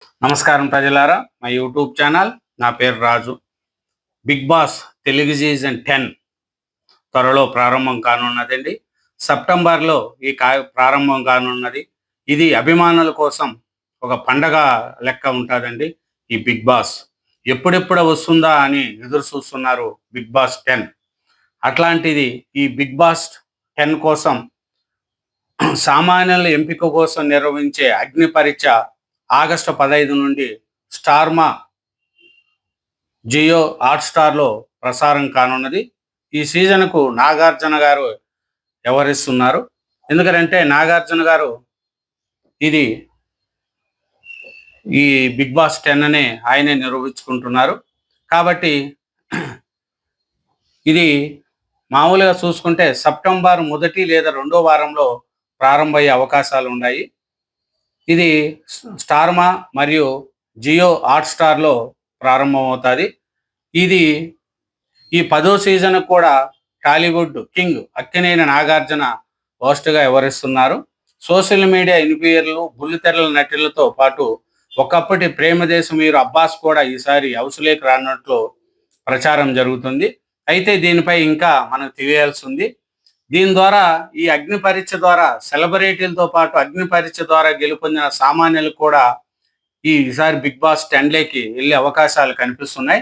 నమస్కారం ప్రజలారా, మా యూట్యూబ్ ఛానల్. నా పేరు రాజు. బిగ్ బాస్ తెలుగు సీజన్ 10 త్వరలో ప్రారంభం కానున్నదండి. సెప్టెంబర్లో ప్రారంభం కానున్నది. ఇది అభిమానుల కోసం ఒక పండగ లెక్క ఉంటుందండి. ఈ బిగ్ బాస్ ఎప్పుడెప్పుడు వస్తుందా అని ఎదురు చూస్తున్నారు బిగ్ బాస్ 10. అట్లాంటిది ఈ బిగ్ బాస్ 10 కోసం సామాన్యుల ఎంపిక కోసం నిర్వహించే అగ్ని పరీక్ష ఆగస్టు 15 నుండి స్టార్మా జియో హాట్‌స్టార్‌లో ప్రసారం కానున్నది. ఈ సీజన్‌కు నాగార్జున గారు వ్యవహరిస్తున్నారు. ఎందుకంటే నాగార్జున గారు ఇది ఈ బిగ్ బాస్ 10నే ఆయనే నిర్వహించుకుంటున్నారు. కాబట్టి ఇది మామూలుగా చూసుకుంటే సెప్టెంబర్ మొదటి లేదా రెండో వారంలో ప్రారంభమయ్యే అవకాశాలు ఉన్నాయి. ఇది స్టార్మా మరియు జియో హాట్‌స్టార్‌లో ప్రారంభమవుతుంది. ఇది ఈ 10వ సీజన్ కూడా టాలీవుడ్ కింగ్ అక్కినేని నాగార్జున హోస్ట్‌గా వ్యవహరిస్తున్నారు. సోషల్ మీడియా ఇన్ఫ్లుయెన్సర్లు, బుల్లితెరల నటులతో పాటు ఒకప్పటి ప్రేమదేశం హీరో అబ్బాస్ కూడా ఈసారి హౌస్‌లోకి రానున్నట్లు ప్రచారం జరుగుతుంది. అయితే దీనిపై ఇంకా మనకు తెలియాల్సి ఉంది. దీని ద్వారా ఈ అగ్ని పరీక్ష ద్వారా సెలబ్రిటీలతో పాటు అగ్ని పరీక్ష ద్వారా గెలుపొందిన సామాన్యులు కూడా ఈసారి బిగ్ బాస్ 10లోకి వెళ్ళే అవకాశాలు కనిపిస్తున్నాయి.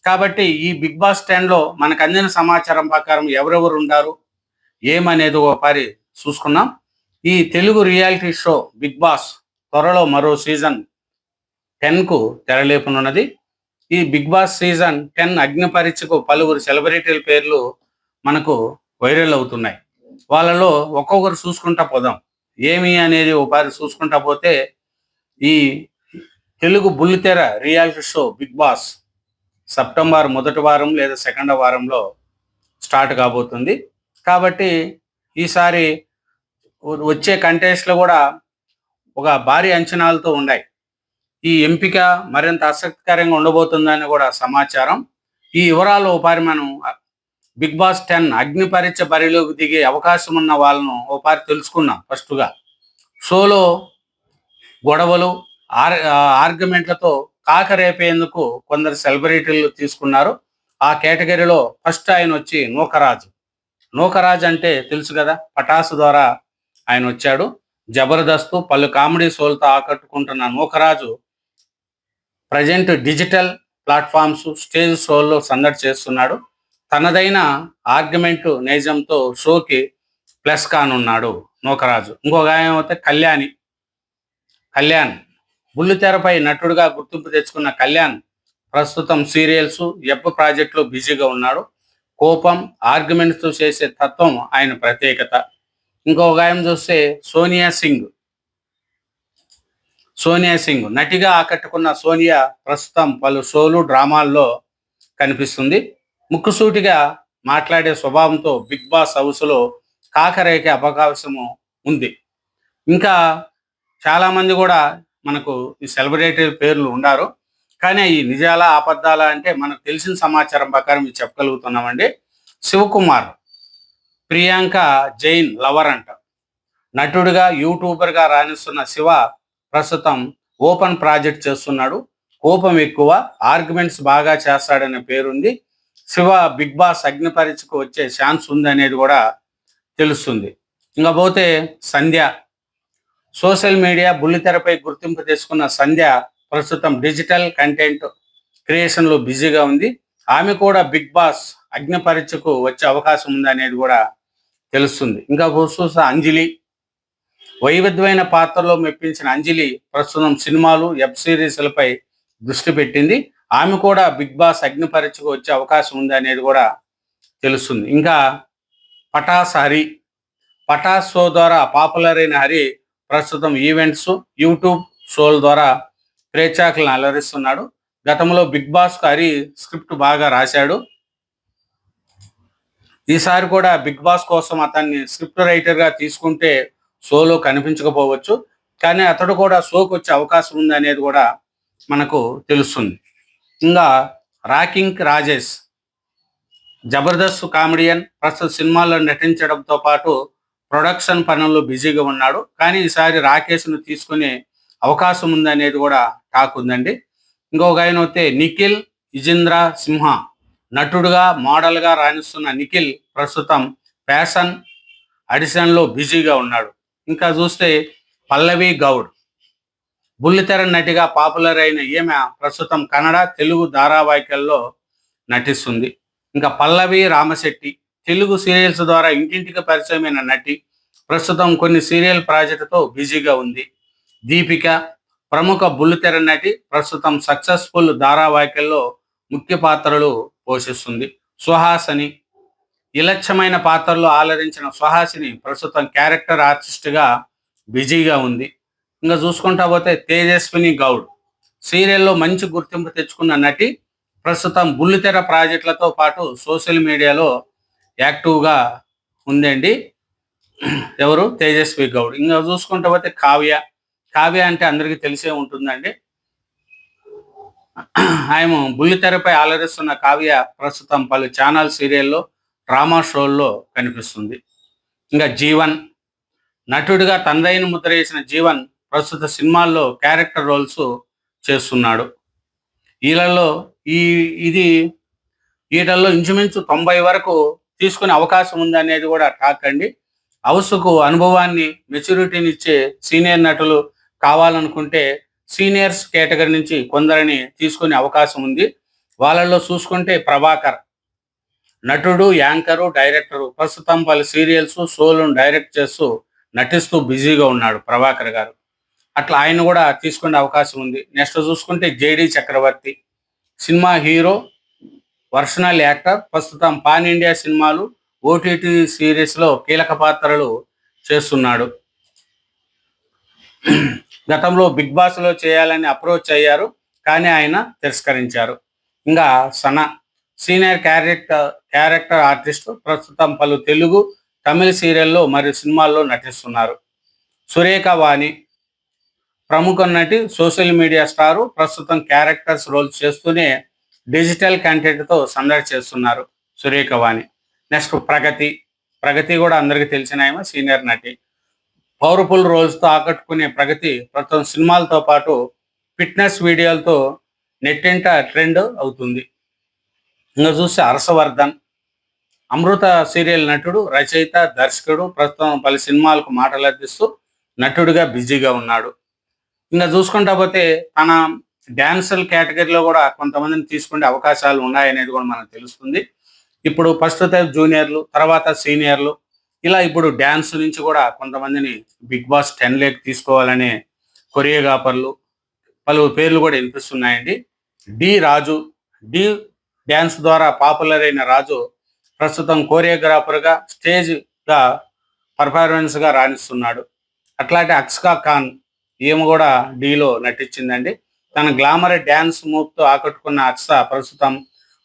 కాబట్టి ఈ బిగ్ బాస్ 10లో మనకు అందిన సమాచారం ప్రకారం ఎవరెవరు ఉండారు ఏమనేది ఒకసారి చూసుకున్నాం. ఈ Telugu reality show Bigg Boss త్వరలో మరో సీజన్ 10కు తెరలేపనున్నది. ఈ బిగ్ బాస్ సీజన్ 10 అగ్ని పరీక్షకు పలువురు సెలబ్రిటీల పేర్లు మనకు వైరల్ అవుతున్నాయి. వాళ్ళలో ఒక్కొక్కరు చూసుకుంటా పోదాం. ఏమి అనేది ఒకసారి చూసుకుంటా పోతే ఈ తెలుగు బుల్లితెర reality show Bigg Boss September మొదటి వారం లేదా సెకండ్ వారంలో స్టార్ట్ కాబోతుంది. కాబట్టి ఈసారి వచ్చే కంటెస్ట్లు కూడా ఒక భారీ అంచనాలతో ఉన్నాయి. ఈ ఎంపిక మరింత ఆసక్తికరంగా ఉండబోతుందని కూడా సమాచారం. ఈ వివరాలు ఒకసారి మనం బిగ్ బాస్ 10 అగ్ని పరీక్ష బరిలోకి దిగే అవకాశం ఉన్న వాళ్ళను ఒకసారి తెలుసుకున్నాం. ఫస్ట్గా షోలో గొడవలు ఆర్గ్యుమెంట్లతో కాకరేపేందుకు కొందరు సెలబ్రిటీలు తీసుకున్నారు. ఆ కేటగిరీలో ఫస్ట్ ఆయన వచ్చి నూకరాజు. నూకరాజు అంటే తెలుసు కదా, పటాసు ద్వారా ఆయన వచ్చాడు. జబర్దస్త్ పలు కామెడీ షోలతో ఆకట్టుకుంటున్న Nookaraju present digital platforms, stage షోల్లో సందడి చేస్తున్నాడు. తనదైన ఆర్గ్యుమెంట్ నైజంతో షోకి ప్లస్ కానున్నాడు నూకరాజు. ఇంకొక ఆయన అయితే కళ్యాణ్ బుల్లితెరపై నటుడిగా గుర్తింపు తెచ్చుకున్న కళ్యాణ్ ప్రస్తుతం సీరియల్స్, వెబ్ ప్రాజెక్టులో బిజీగా ఉన్నాడు. కోపం, ఆర్గ్యుమెంట్స్తో చేసే తత్వం ఆయన ప్రత్యేకత. ఇంకొక ఆయన చూస్తే సోనియా సింగ్ నటిగా ఆకట్టుకున్న సోనియా ప్రస్తుతం పలు షోలు, డ్రామాల్లో కనిపిస్తుంది. ముక్కుసూటిగా మాట్లాడే స్వభావంతో బిగ్ బాస్ హౌస్లో కాకరేకే అవకాశము ఉంది. ఇంకా చాలామంది కూడా మనకు ఈ సెలబ్రిటీ పేర్లు ఉండారు. కానీ ఈ నిజాలా అబద్ధాలా అంటే మనకు తెలిసిన సమాచారం ప్రకారం ఇది చెప్పగలుగుతున్నామండి. శివకుమార్ ప్రియాంక జైన్ లవర్ అంట. నటుడిగా, యూట్యూబర్గా రాణిస్తున్న శివ ప్రస్తుతం ఓపెన్ ప్రాజెక్ట్ చేస్తున్నాడు. కోపం ఎక్కువ, ఆర్గ్యుమెంట్స్ బాగా చేస్తాడనే పేరుంది. శివ బిగ్ బాస్ అగ్ని పరీక్షకు వచ్చే ఛాన్స్ ఉంది అనేది కూడా తెలుస్తుంది. ఇంకా పోతే సంధ్య, సోషల్ మీడియా బుల్లితెరపై గుర్తింపు తెచ్చుకున్న సంధ్య ప్రస్తుతం డిజిటల్ కంటెంట్ క్రియేషన్లో బిజీగా ఉంది. ఆమె కూడా బిగ్ బాస్ అగ్ని పరీక్షకు వచ్చే అవకాశం ఉంది అనేది కూడా తెలుస్తుంది. ఇంకా చూస్తే అంజలి, వైవిధ్యమైన పాత్రలో మెప్పించిన అంజలి ప్రస్తుతం సినిమాలు, వెబ్ సిరీస్లపై దృష్టి పెట్టింది. ఆమె కూడా బిగ్ బాస్ అగ్ని పరీక్షకు వచ్చే అవకాశం ఉంది అనేది కూడా తెలుస్తుంది. ఇంకా పటాస్ షో ద్వారా పాపులర్ అయిన హరి ప్రస్తుతం ఈవెంట్స్, యూట్యూబ్ షోల ద్వారా ప్రేక్షకులను అలరిస్తున్నాడు. గతంలో బిగ్ బాస్కు హరి స్క్రిప్ట్ బాగా రాశాడు. ఈసారి కూడా బిగ్ బాస్ కోసం అతన్ని స్క్రిప్ట్ రైటర్గా తీసుకుంటే షోలో కనిపించకపోవచ్చు. కానీ అతడు కూడా షోకి వచ్చే అవకాశం ఉంది అనేది కూడా మనకు తెలుస్తుంది. ఇంకా రాకింగ్ రాజేష్ జబర్దస్త్ కామెడియన్, ప్రస్తుత సినిమాల్లో నటించడంతో పాటు ప్రొడక్షన్ పనుల్లో బిజీగా ఉన్నాడు. కానీ ఈసారి రాకేష్ను తీసుకుని అవకాశం ఉందనేది కూడా టాక్ ఉందండి. ఇంకొక ఆయన అయితే నిఖిల్ ఇజింద్ర సింహ, నటుడుగా మోడల్గా రాణిస్తున్న నిఖిల్ ప్రస్తుతం ఫ్యాషన్ ఆడిషన్లో బిజీగా ఉన్నాడు. ఇంకా చూస్తే పల్లవి గౌడ్ బుల్లితెర నటిగా పాపులర్ అయిన ఈమె ప్రస్తుతం కన్నడ, తెలుగు ధారావాహికల్లో నటిస్తుంది. ఇంకా పల్లవి రామశెట్టి తెలుగు సీరియల్స్ ద్వారా ఇంటింటికి పరిచయమైన నటి. ప్రస్తుతం కొన్ని సీరియల్ ప్రాజెక్టుతో బిజీగా ఉంది. దీపిక ప్రముఖ బుల్లితెర నటి, ప్రస్తుతం సక్సెస్ఫుల్ ధారావాహికల్లో ముఖ్య పాత్రలు పోషిస్తుంది. సుహాసిని ఇలచ్చమైన పాత్రలో ఆలరించిన సుహాసిని ప్రస్తుతం క్యారెక్టర్ ఆర్టిస్ట్గా బిజీగా ఉంది. ఇంకా చూసుకుంటా పోతే తేజస్విని గౌడ్ సీరియల్లో మంచి గుర్తింపు తెచ్చుకున్న నటి, ప్రస్తుతం బుల్లితెర ప్రాజెక్టులతో పాటు సోషల్ మీడియాలో యాక్టివ్గా ఉందండి. ఎవరు? తేజస్వి గౌడ్. ఇంకా చూసుకుంటా పోతే కావ్య. కావ్య అంటే అందరికీ తెలిసే ఉంటుందండి. ఆయన బుల్లితెరపై ఆలరిస్తున్న కావ్య ప్రస్తుతం పలు ఛానల్ సీరియల్లో, డ్రామా షోల్లో కనిపిస్తుంది. ఇంకా జీవన్ నటుడిగా తండ్రైన ముద్ర వేసిన జీవన్ ప్రస్తుత సినిమాల్లో క్యారెక్టర్ రోల్స్ చేస్తున్నాడు. వీళ్ళల్లో ఈ ఇది వీటిల్లో ఇంచుమించు 90 వరకు తీసుకునే అవకాశం ఉంది అనేది కూడా టాక్ అండి. హౌస్కు అనుభవాన్ని, మెచ్యూరిటీని ఇచ్చే సీనియర్ నటులు కావాలనుకుంటే సీనియర్స్ కేటగిరీ నుంచి కొందరిని తీసుకునే అవకాశం ఉంది. వాళ్ళల్లో చూసుకుంటే ప్రభాకర్ నటుడు, యాంకరు, డైరెక్టరు, ప్రస్తుతం పలు సీరియల్స్, షోలను డైరెక్ట్ చేస్తూ నటిస్తూ బిజీగా ఉన్నాడు ప్రభాకర్ గారు. అట్లా ఆయన కూడా తీసుకునే అవకాశం ఉంది. నెక్స్ట్ చూసుకుంటే జేడి చక్రవర్తి సినిమా హీరో, వర్షనల్ యాక్టర్, ప్రస్తుతం పాన్ ఇండియా సినిమాలు, ఓటీటీ సిరీస్లో కీలక పాత్రలు చేస్తున్నాడు. గతంలో బిగ్ బాస్లో చేయాలని అప్రోచ్ అయ్యారు, కానీ ఆయన తిరస్కరించారు. ఇంకా సనా సీనియర్ క్యారెక్టర్ ఆర్టిస్ట్, ప్రస్తుతం పలు తెలుగు, తమిళ సీరియల్లో మరియు సినిమాల్లో నటిస్తున్నారు. సురేఖ వాణి ప్రముఖ నటి, సోషల్ మీడియా స్టారు, ప్రస్తుతం క్యారెక్టర్స్ రోల్ చేస్తూనే డిజిటల్ కంటెంట్తో సందడి చేస్తున్నారు సురేఖ వాణి. నెక్స్ట్ ప్రగతి కూడా అందరికీ తెలిసిన ఆమె సీనియర్ నటి. పవర్ఫుల్ రోల్స్తో ఆకట్టుకునే ప్రగతి ప్రస్తుతం సినిమాలతో పాటు ఫిట్నెస్ వీడియోలతో నెట్టింట ట్రెండ్ అవుతుంది. ఇంకా చూస్తే హర్షవర్ధన్ అమృత సీరియల్ నటుడు, రచయిత, దర్శకుడు, ప్రస్తుతం పలు సినిమాలకు మాటలు అందిస్తూ నటుడిగా బిజీగా ఉన్నాడు. ఇంకా చూసుకుంటా పోతే తన డ్యాన్సర్ కేటగిరీలో కూడా కొంతమందిని తీసుకునే అవకాశాలు ఉన్నాయనేది కూడా మనకు తెలుస్తుంది. ఇప్పుడు ఫస్ట్ జూనియర్లు, తర్వాత సీనియర్లు, ఇలా ఇప్పుడు డ్యాన్స్ నుంచి కూడా కొంతమందిని బిగ్ బాస్ 10 తీసుకోవాలనే కొరియోగ్రాఫర్లు పలు పేర్లు కూడా వినిపిస్తున్నాయండి. రాజు డి డ్యాన్స్ ద్వారా పాపులర్ అయిన రాజు ప్రస్తుతం కోరియోగ్రాఫర్గా, స్టేజ్గా పర్ఫార్మెన్స్గా రాణిస్తున్నాడు. అట్లాంటి అక్స్కా ఖాన్ ఈమె కూడా డీలో నటించిందండి. తన గ్లామర్ డ్యాన్స్ మూవ్తో ఆకట్టుకున్న అక్సా ప్రస్తుతం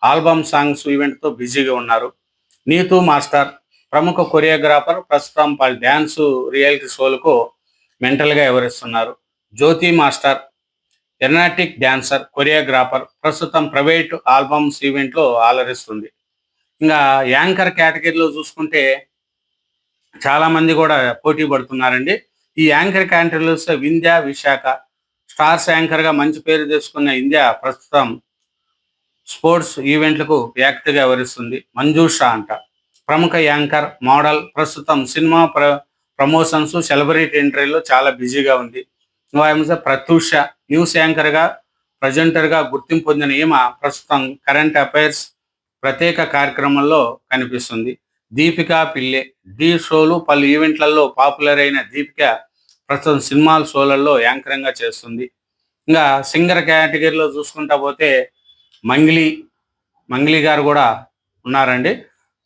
ఆల్బమ్ సాంగ్స్ ఈవెంట్తో బిజీగా ఉన్నారు. నీతూ మాస్టర్ ప్రముఖ కొరియోగ్రాఫర్, ప్రస్తుతం పలు డ్యాన్స్ రియాలిటీ షోలకు మెంటల్గా వివరిస్తున్నారు. జ్యోతి మాస్టర్ ఎర్నాటిక్ డ్యాన్సర్, కొరియోగ్రాఫర్, ప్రస్తుతం ప్రైవేట్ ఆల్బమ్స్ ఈవెంట్లో ఆలరిస్తుంది. ఇంకా యాంకర్ కేటగిరీలో చూసుకుంటే చాలామంది కూడా పోటీ పడుతున్నారండి. ఈ యాంకర్ కేటగిరీలో వింధ్య, విశాఖ స్టార్స్ యాంకర్గా మంచి పేరు తెచ్చుకున్న ఇండియా ప్రస్తుతం స్పోర్ట్స్ ఈవెంట్లకు యాక్ట్గా వివరిస్తుంది. మంజూషా అంట ప్రముఖ యాంకర్, మోడల్, ప్రస్తుతం సినిమా ప్రమోషన్స్, సెలబ్రిటీ ఎంట్రీలో చాలా బిజీగా ఉంది. ప్రత్యూష న్యూస్ యాంకర్గా, ప్రజెంటర్గా గుర్తింపు పొందిన ఈమె ప్రస్తుతం కరెంట్ అఫైర్స్ ప్రత్యేక కార్యక్రమంలో కనిపిస్తుంది. దీపిక పిల్లే డి షోలు, పలు ఈవెంట్లలో పాపులర్ అయిన దీపిక ప్రస్తుతం సినిమాల షోలలో యాంకరింగ్గా చేస్తుంది. ఇంకా సింగర్ కేటగిరీలో చూసుకుంటా పోతే మంగ్లీ గారు కూడా ఉన్నారండి.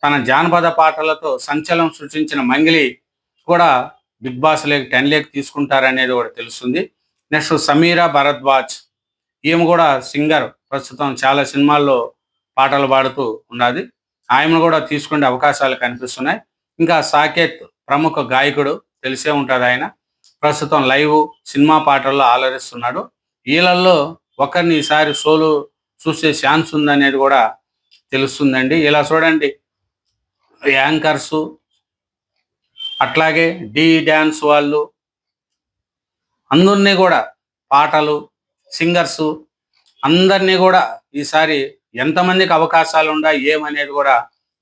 తన జానపద పాటలతో సంచలనం సృష్టించిన మంగ్లీ కూడా బిగ్ బాస్ 10 తీసుకుంటారనేది కూడా తెలుస్తుంది. నెక్స్ట్ సమీరా భరద్వాజ్ ఈమె కూడా సింగర్, ప్రస్తుతం చాలా సినిమాల్లో పాటలు పాడుతూ ఉన్నది. ఆమెను కూడా తీసుకునే అవకాశాలు కనిపిస్తున్నాయి. ఇంకా సాకేత్ ప్రముఖ గాయకుడు, తెలిసే ఉంటుంది ఆయన, ప్రస్తుతం లైవ్ సినిమా పాటల్లో ఆలరిస్తున్నాడు. వీళ్ళల్లో ఒకరిని ఈసారి షోలు చూసే ఛాన్స్ ఉందనేది కూడా తెలుస్తుందండి. ఇలా చూడండి, యాంకర్సు అట్లాగే డ్యాన్స్ వాళ్ళు అందరినీ కూడా పాటలు, సింగర్సు అందరినీ కూడా ఈసారి ఎంతమందికి అవకాశాలు ఉన్నాయి ఏమనేది కూడా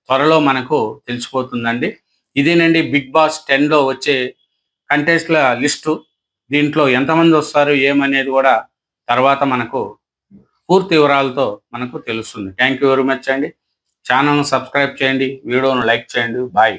త్వరలో మనకు తెలిసిపోతుందండి. ఇదేనండి బిగ్ బాస్ 10లో వచ్చే కంటెస్ట్ల లిస్టు. దీంట్లో ఎంతమంది వస్తారు ఏమనేది కూడా తర్వాత మనకు పూర్తి వివరాలతో మనకు తెలుస్తుంది. థ్యాంక్ యూ వెరీ మచ్ అండి. ఛానల్ను సబ్స్క్రైబ్ చేయండి, వీడియోను లైక్ చేయండి. బాయ్.